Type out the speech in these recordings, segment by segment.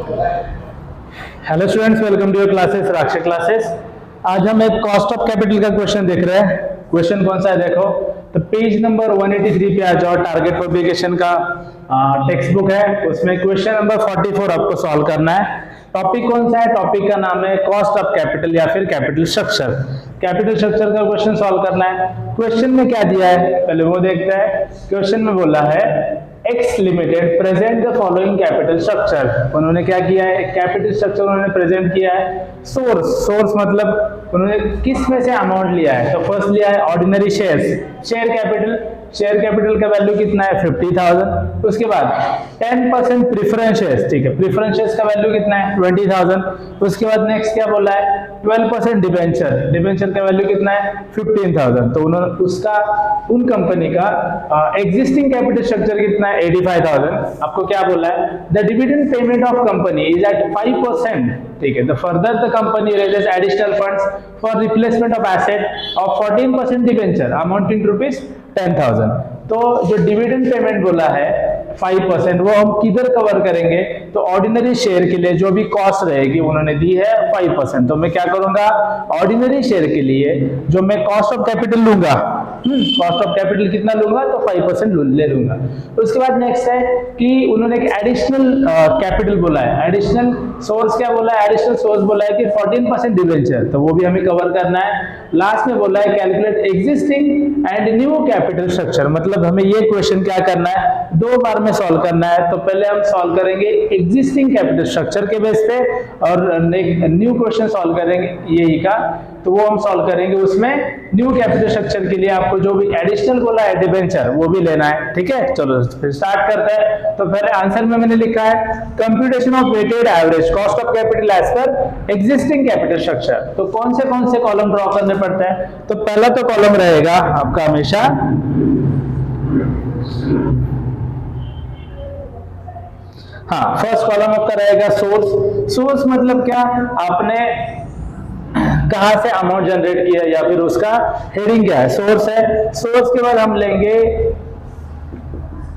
Hello students, welcome to your classes Rakshas classes. आज हम एक कॉस्ट ऑफ कैपिटल का क्वेश्चन देख रहे हैं। क्वेश्चन कौन सा है देखो, तो पेज नंबर 183 पे आ जाओ। टारगेट पब्लिकेशन का टेक्स्ट बुक है, उसमें क्वेश्चन नंबर 44 आपको सॉल्व करना है। टॉपिक कौन सा है? टॉपिक का नाम है कॉस्ट ऑफ कैपिटल या फिर कैपिटल स्ट्रक्चर। कैपिटल स्ट्रक्चर का क्वेश्चन सॉल्व करना है। क्वेश्चन में क्या दिया है पहले वो देखते हैं। क्वेश्चन में बोला है x limited present the following capital structure. उन्होंने क्या किया है? कैपिटल स्ट्रक्चर उन्होंने प्रेजेंट किया है। सोर्स मतलब उन्होंने किस में से अमाउंट लिया है? तो फर्स्ट लिया है ऑर्डिनरी शेयर्स, शेयर कैपिटल का वैल्यू कितना है? 50,000। उसके बाद 10% प्रेफरेंस शेयर्स, ठीक है, प्रेफरेंस शेयर्स का वैल्यू कितना है? 20,000। उसके बाद नेक्स्ट क्या बोला है? 12% डिबेंचर का वैल्यू कितना है? 15,000। तो उन्होंने उसका उन कंपनी का एग्जिस्टिंग कैपिटल स्ट्रक्चर कितना है? 85,000। आपको क्या बोला है? The dividend payment of company is at 5%, ठीक है। The further the company raises additional funds for replacement of asset of 14% debenture amounting to ₹10,000। तो जो डिविडेंड पेमेंट बोला है 5%, वो हम किधर कवर करेंगे? तो ऑर्डिनरी शेयर के लिए जो भी कॉस्ट रहेगी उन्होंने दी है 5%। तो मैं क्या करूंगा? ऑर्डिनरी शेयर के लिए जो मैं कॉस्ट ऑफ कैपिटल लूंगा, कॉस्ट ऑफ कैपिटल कितना लूंगा? तो 5% ले लूंगा। उसके बाद नेक्स्ट है कि उन्होंने एक एडिशनल कैपिटल बोला है। एडिशनल सोर्स क्या बोला है? एडिशनल सोर्स बोला है कि 14% डिबेंचर, तो वो भी हमें कवर करना है। लास्ट में बोला है calculate existing and new capital structure. मतलब हमें ये क्वेश्चन क्या करना है? 2 बार में सॉल्व करना है। तो पहले हम सॉल्व करेंगे एग्जिस्टिंग कैपिटल स्ट्रक्चर के बेस पे और न्यू क्वेश्चन सॉल्व करेंगे यही का, तो वो हम सॉल्व करेंगे। उसमें न्यू कैपिटल स्ट्रक्चर के लिए आपको जो भी एडिशनल बोला है डिबेंचर वो भी लेना है, ठीक है। चलो फिर स्टार्ट करते हैं। तो पहले आंसर में मैंने लिखा है computation of weighted average cost of capital as per existing capital structure. तो कौन से कॉलम ड्रॉ करने पड़ते हैं? तो पहला तो कॉलम रहेगा आपका हमेशा फर्स्ट कॉलम आपका रहेगा सोर्स मतलब क्या? आपने कहां से अमाउंट जनरेट किया या फिर उसका हेडिंग क्या है? सोर्स है। सोर्स के बाद हम लेंगे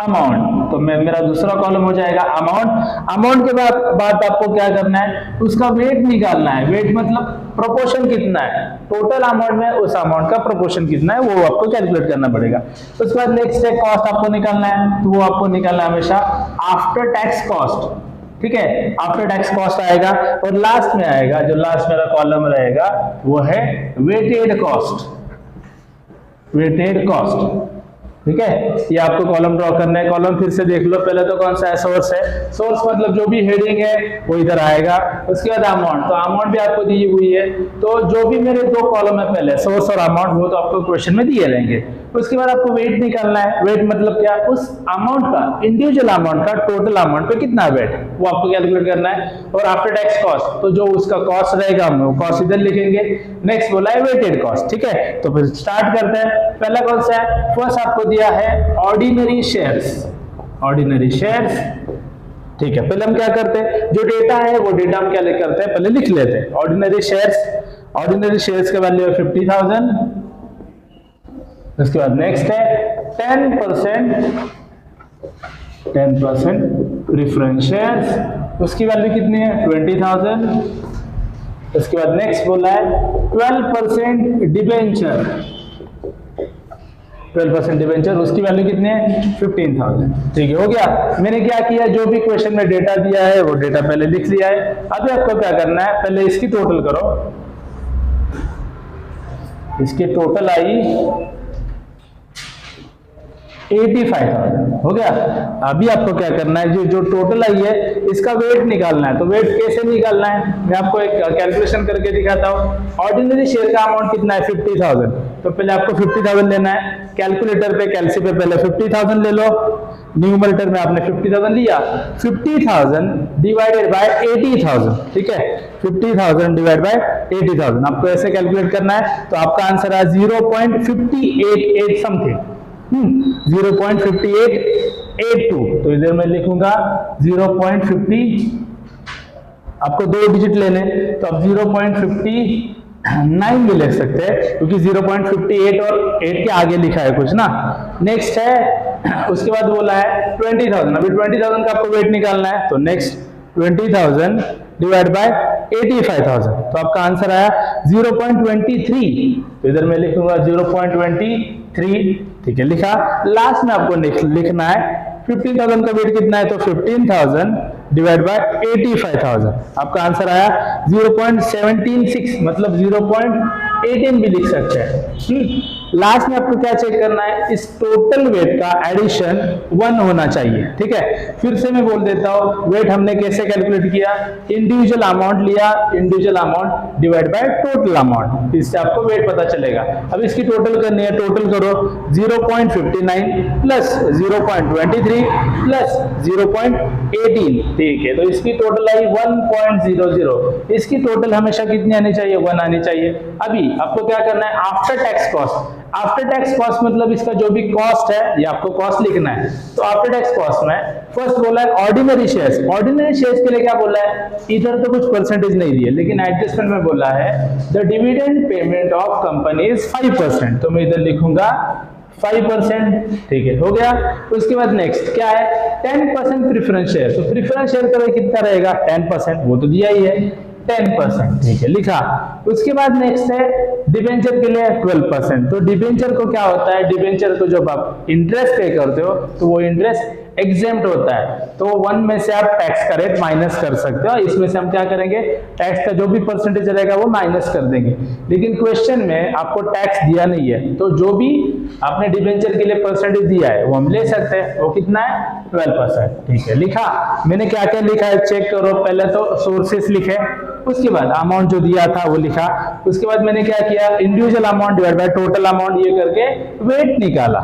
अमाउंट, तो मेरा दूसरा कॉलम हो जाएगा अमाउंट के बाद आपको क्या करना है? उसका वेट निकालना है। वेट मतलब प्रोपोर्शन कितना है टोटल अमाउंट में, उस अमाउंट का प्रोपोर्शन कितना है वो आपको कैलकुलेट करना पड़ेगा। उसके बाद नेक्स्ट है कॉस्ट आपको निकालना है, तो वो आपको निकालना है हमेशा आफ्टर टैक्स कॉस्ट, ठीक है। आफ्टर टैक्स कॉस्ट आएगा और लास्ट में आएगा, जो लास्ट मेरा कॉलम रहेगा वो है वेटेड कॉस्ट, ठीक है। ये आपको कॉलम ड्रॉ करना है। कॉलम फिर से देख लो, पहले तो कौन सा है? सोर्स है। सोर्स मतलब जो भी हेडिंग है वो इधर आएगा। उसके बाद अमाउंट, तो अमाउंट भी आपको दी हुई है। तो जो भी मेरे 2 कॉलम है पहले सोर्स और अमाउंट, वो तो आपको क्वेश्चन में दिए रहेंगे। उसके बाद आपको वेट निकालना है। वेट मतलब क्या? उस अमाउंट का, इंडिविजुअल अमाउंट का टोटल अमाउंट पे कितना वेट, वो आपको कैलकुलेट करना है। और आफ्टर टैक्स कॉस्ट, तो जो उसका कॉस्ट रहेगा हम वो कॉस्ट इधर लिखेंगे। नेक्स्ट बोला है वेटेड कॉस्ट, ठीक है। तो फिर स्टार्ट करते हैं। पहला कौन सा है? फर्स्ट आपको दिया है ऑर्डिनरी शेयर्स, ठीक है। पहले हम क्या करते हैं? जो डेटा है वो डेटा हम क्या करते हैं? पहले लिख लेते हैं। ऑर्डिनरी शेयर्स का वैल्यू है 50,000। उसके बाद नेक्स्ट है 10% प्रेफरेंस शेयर्स, उसकी वैल्यू कितनी है? 20,000। उसके बाद नेक्स्ट बोला है 12% डिबेंचर, उसकी वैल्यू कितनी है? 15,000, ठीक है। हो गया। मैंने क्या किया? जो भी क्वेश्चन में डेटा दिया है वो डेटा पहले लिख लिया है। अभी आपको क्या करना है? पहले इसकी टोटल करो। इसकी टोटल आई 85,000, हो गया। अभी आपको क्या करना है? जो टोटल आई है इसका वेट निकालना है। तो वेट कैसे निकालना है? मैं आपको एक कैलकुलेशन करके दिखाता हूँ। ऑर्डिनरी शेयर का अमाउंट कितना है? 50,000। तो पहले आपको 50,000 लेना है। कैलकुलेटर पे कैलसी पे पहले 50,000 ले लो। न्यूमरेटर में आपने 50,000 लिया। 50,000 डिवाइडेड बाय 80,000, ठीक है। 50,000 डिवाइड बाय 80,000 आपको ऐसे कैलकुलेट करना है। तो आपका आंसर है 0.58 समथिंग, 0.5882। तो इधर मैं लिखूंगा 0.50, आपको 2 डिजिट लेने, तो आप 0.59 भी ले सकते हैं क्योंकि 0.58 और 8 के आगे लिखा है कुछ ना। नेक्स्ट है, उसके बाद बोला है 20,000। अभी 20,000 का आपको वेट निकालना है। तो नेक्स्ट 20,000 डिवाइड बाय 85,000, तो आपका आंसर आया 0.23। तो इधर मैं लिखूंगा 0.23, ठीक है, लिखा। लास्ट में आपको लिखना है 15,000 का वेट कितना है, तो 15,000 डिवाइड बाय 85,000, आपका आंसर आया 0.176, मतलब 0.18 भी लिख सकते हैं। लास्ट में आपको क्या चेक करना है, इस टोटल वेट का एडिशन 1 होना चाहिए, ठीक है। फिर से मैं बोल देता हूं, वेट हमने कैसे कैलकुलेट किया, इंडिविजुअल अमाउंट लिया, individual amount divide by total amount, इससे आपको वेट पता चलेगा। अब इसकी टोटल करनी है, टोटल करो 0.59 प्लस 0.23 प्लस 0.18, ठीक है, तो इसकी टोटल आई 1.00। इसकी टोटल हमेशा कितनी आनी चाहिए, 1 आनी चाहिए। अभी आपको क्या करना है, after tax cost. After tax cost मतलब इसका जो भी कॉस्ट है, ये आपको कॉस्ट लिखना है। तो आफ्टर टैक्स कॉस्ट में फर्स्ट बोला है ऑर्डिनरी शेयर्स। ऑर्डिनरी शेयर्स के लिए क्या बोला है, इधर तो कुछ परसेंटेज नहीं दिए, लेकिन एडजस्टमेंट में बोला है the dividend payment of company is 5%, तो मैं इधर लिखूंगा 5%, ठीक है, हो गया। उसके बाद नेक्स्ट क्या है, 10% प्रेफरेंस शेयर। तो प्रेफरेंस शेयर का कितना रहेगा, 10%, वो तो दिया ही है 10%, ठीक है, लिखा। उसके बाद नेक्स्ट है डिबेंचर के लिए 12%। तो डिबेंचर को क्या होता है, डिबेंचर को जब आप इंटरेस्ट पे करते हो तो वो इंटरेस्ट एग्जेम्प्ट होता है, तो 1 में से आप टैक्स का रेट माइनस कर सकते हो। इसमें से हम क्या करेंगे, टैक्स का जो भी परसेंटेज रहेगा वो माइनस कर देंगे। लेकिन क्वेश्चन में आपको टैक्स दिया नहीं है, तो जो भी आपने डिबेंचर के लिए परसेंटेज दिया है वो हम ले सकते हैं। वो कितना है, 12%, ठीक है, लिखा। मैंने क्या क्या लिखा है चेक करो। पहले तो सोर्सेस लिखे, उसके बाद अमाउंट जो दिया था वो लिखा, उसके बाद मैंने क्या किया, individual amount divide by total amount, ये करके वेट निकाला,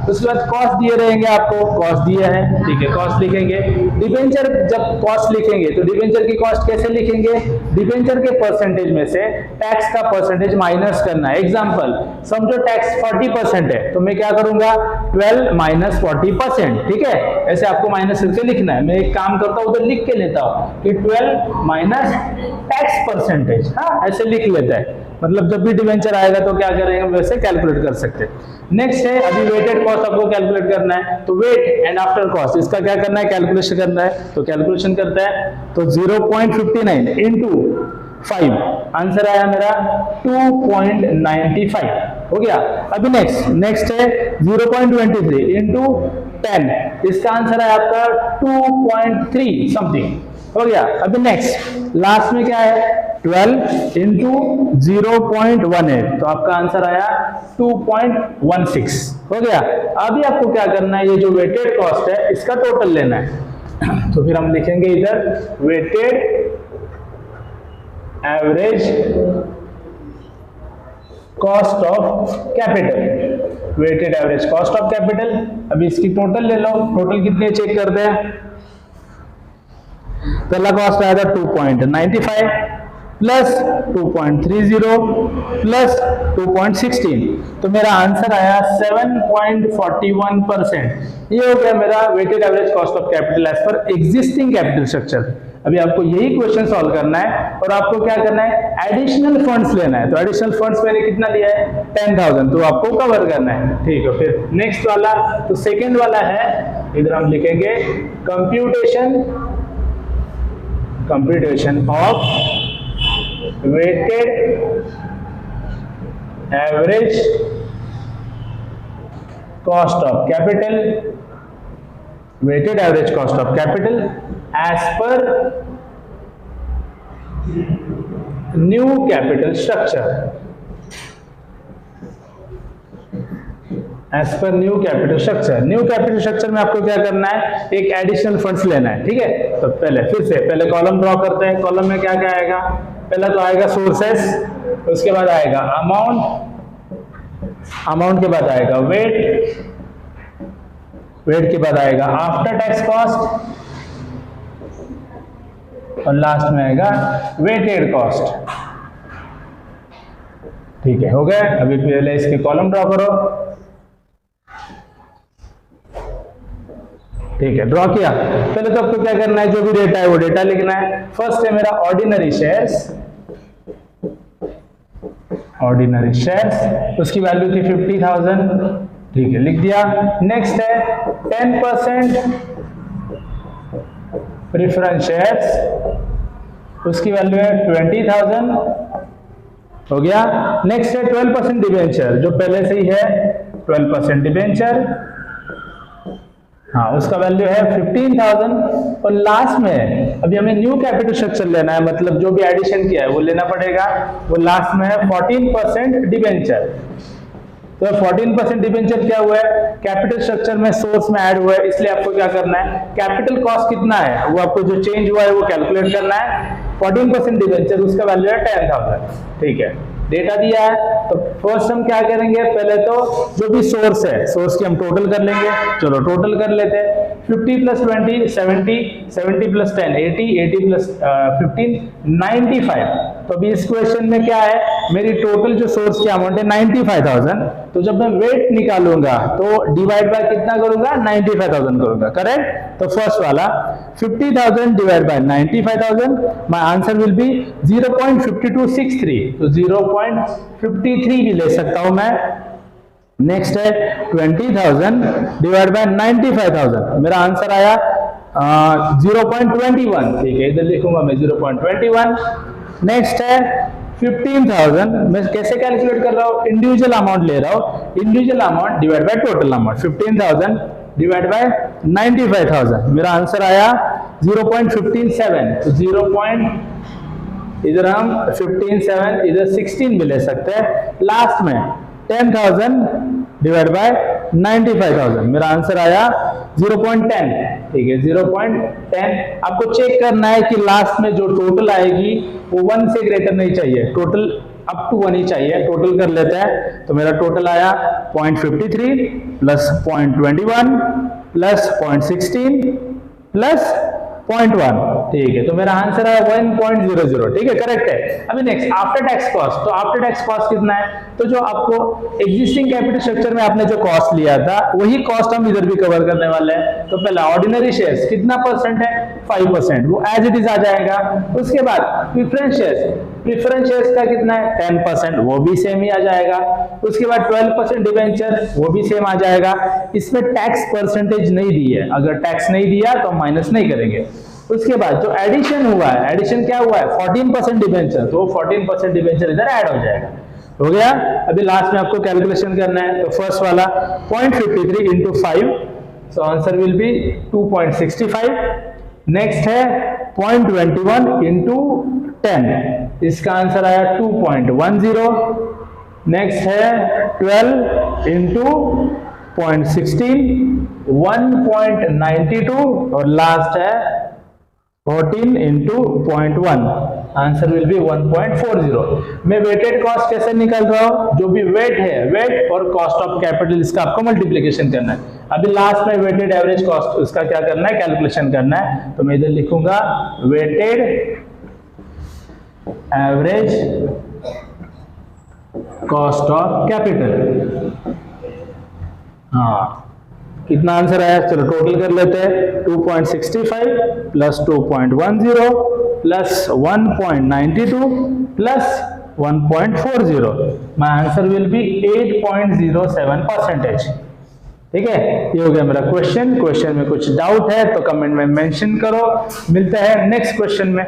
उसके बाद कॉस्ट दिए रहेंगे आपको, कॉस्ट दिया है, ठीक है, कॉस्ट लिखेंगे। डिबेंचर जब कॉस्ट लिखेंगे तो डिबेंचर की कॉस्ट कैसे लिखेंगे, डिबेंचर के परसेंटेज में से टैक्स का परसेंटेज माइनस करना है। एग्जांपल समझो टैक्स 40% है, तो मैं क्या करूंगा, 12 माइनस 40%, ठीक है, ऐसे आपको माइनस करके लिखना है। मैं एक काम करता हूं, उधर लिख के लेता हूं कि 12 माइनस टैक्स परसेंटेज, हाँ ऐसे लिख लेता है, मतलब जब भी डिबेंचर आएगा तो क्या करेंगे, वैसे कैलकुलेट कर सकते हैं। नेक्स्ट है अभी वेटेड कॉस्ट आपको कैलकुलेट करना है, तो वेट एंड आफ्टर कॉस्ट इसका क्या करना है, कैलकुलेशन करना है। तो कैलकुलेशन करता है, तो 0.59 इंटू 5, आंसर आया मेरा 2.95, हो गया। अभी नेक्स्ट है 0.23 इंटू 10, इसका आंसर है आपका 2.3 समथिंग, हो गया। अभी नेक्स्ट लास्ट में क्या है, 12 इंटू 0.18, तो आपका आंसर आया 2.16, हो गया। अभी आपको क्या करना है, ये जो वेटेड कॉस्ट है इसका टोटल लेना है। तो फिर हम लिखेंगे इधर weighted average cost of capital, weighted average cost of capital. अभी इसकी टोटल ले लो, टोटल कितने चेक करते हैं। पहला कॉस्ट आया था 2.95 प्लस 2.30 प्लस 2.16, तो मेरा आंसर आया 7.41%। ये हो गया मेरा weighted average cost of capital as per existing capital structure. अभी आपको यही क्वेश्चन सॉल्व करना है और आपको क्या करना है, एडिशनल फंड्स लेना है। तो एडिशनल फंड्स मैंने कितना लिया है, 10,000, तो आपको कवर करना है, ठीक है। फिर नेक्स्ट वाला, तो सेकेंड वाला है, इधर हम लिखेंगे computation of weighted average cost of capital, weighted average cost of capital as per new capital structure, as per new capital structure. New capital structure में आपको क्या करना है, एक एडिशनल फंड्स लेना है, ठीक है। तो पहले कॉलम ड्रॉ करते हैं। कॉलम में क्या क्या आएगा, पहला तो आएगा सोर्सेस, उसके बाद आएगा अमाउंट के बाद आएगा वेट के बाद आएगा आफ्टर टैक्स कॉस्ट, और लास्ट में आएगा वेटेड कॉस्ट, ठीक है, हो गया। अभी पहले इसके कॉलम ड्रॉ करो, ठीक है, ड्रॉ किया। पहले तो आपको क्या करना है, जो भी डेटा है वो डेटा लिखना है। फर्स्ट है मेरा ऑर्डिनरी शेयर्स, उसकी वैल्यू थी 50,000, ठीक है, लिख दिया। नेक्स्ट है 10% प्रेफरेंस शेयर्स, उसकी वैल्यू है 20,000 हो गया। नेक्स्ट है 12% डिबेंचर, जो पहले से ही है 12% डिबेंचर, हाँ उसका वैल्यू है 15,000। और लास्ट में अभी हमें न्यू कैपिटल स्ट्रक्चर लेना है, मतलब जो भी एडिशन किया है वो लेना पड़ेगा। वो लास्ट में है 14% डिबेंचर। तो 14% डिबेंचर क्या हुआ है, कैपिटल स्ट्रक्चर में सोर्स में ऐड हुआ है, इसलिए आपको क्या करना है, कैपिटल कॉस्ट कितना है वो आपको जो चेंज हुआ है वो कैलकुलेट करना है। 14% डिबेंचर, उसका वैल्यू है 10,000। ठीक है, डेटा दिया है तो फर्स्ट हम क्या करेंगे, पहले तो जो भी सोर्स है सोर्स की हम टोटल कर लेंगे। चलो टोटल कर लेते हैं। 50 + 20 70, 70 + 10 80, 80 + 15 95। तो अभी इस क्वेश्चन में क्या है, मेरी टोटल जो सोर्स की अमाउंट है 95,000। तो जब मैं वेट निकालूंगा तो डिवाइड बाय कितना करूंगा, 95,000 करूंगा, करेक्ट। तो फर्स्ट वाला 50,000 divide by 95,000, my answer will be 0.5263। तो 0.53 भी ले सकता हूं मैं। नेक्स्ट है 20,000 डिवाइड बाय 95,000, मेरा आंसर आया 0.21। ठीक है, इधर लिखूंगा मैं 0.21। नेक्स्ट है 15,000, मैं कैसे कैलकुलेट कर रहा हूँ, इंडिविजुअल अमाउंट ले रहा हूँ, individual amount divide by total amount. 15,000 divide by 95,000, मेरा आंसर आया 0.157। तो 0. इधर हम 15,7, इधर 16 भी ले सकते हैं। लास्ट में 10,000 डिवाइड बाय 95,000, मेरा आंसर आया 0.10। ठीक है, 0.10। आपको चेक करना है कि लास्ट में जो टोटल आएगी वो 1 से ग्रेटर नहीं चाहिए, टोटल अप टू 1 ही चाहिए। टोटल कर लेते हैं, तो मेरा टोटल आया 0.53 प्लस 0.21 प्लस 0.16 प्लस 0.1। ठीक है, तो मेरा आंसर है 1.00। ठीक है, करेक्ट है। अभी नेक्स्ट आफ्टर टैक्स कॉस्ट। तो आफ्टर टैक्स कॉस्ट कितना है, तो जो आपको एग्जिस्टिंग कैपिटल स्ट्रक्चर में आपने जो कॉस्ट लिया था वही कॉस्ट हम इधर भी कवर करने वाले हैं। तो पहला ऑर्डिनरी शेयर्स कितना परसेंट है, 5%, वो एज इट इज आ जाएगा। उसके बाद प्रेफरेंस शेयर्स, प्रेफरेंस शेयर्स का कितना है 10%, वो भी सेम ही आ जाएगा। उसके बाद 12% डिबेंचर, वो भी सेम आ जाएगा। इसमें टैक्स परसेंटेज नहीं दी है, अगर टैक्स नहीं दिया तो हम माइनस नहीं करेंगे। उसके बाद जो एडिशन हुआ है, एडिशन क्या हुआ है 14% डिबेंचर, तो 14% डिबेंचर इधर ऐड हो जाएगा। हो गया। अभी लास्ट में आपको कैलकुलेशन करना है। तो फर्स्ट वाला 0.53 into 5, so answer will be 2.65। Next है 0.21 into 10, इसका आंसर आया 2.10। नेक्स्ट है 12 into 0.16 1.92, और लास्ट है 14 into 0.1, आंसर विल बी 1.40। मैं वेटेड कॉस्ट कैसे निकाल रहा हूं, जो भी वेट है, वेट और कॉस्ट ऑफ कैपिटल, इसका आपको मल्टीप्लिकेशन करना है। अभी लास्ट में वेटेड एवरेज कॉस्ट, उसका क्या करना है, कैलकुलेशन करना है। तो मैं इधर लिखूंगा weighted average cost of capital. हाँ, कितना आंसर आया, चलो टोटल कर लेते हैं। 2.65 plus 2.10 plus 1.92 plus 1.40, my answer will be 8.07%। ठीक है, ये हो गया मेरा क्वेश्चन। क्वेश्चन में कुछ डाउट है तो कमेंट में मेंशन करो। मिलते हैं नेक्स्ट क्वेश्चन में।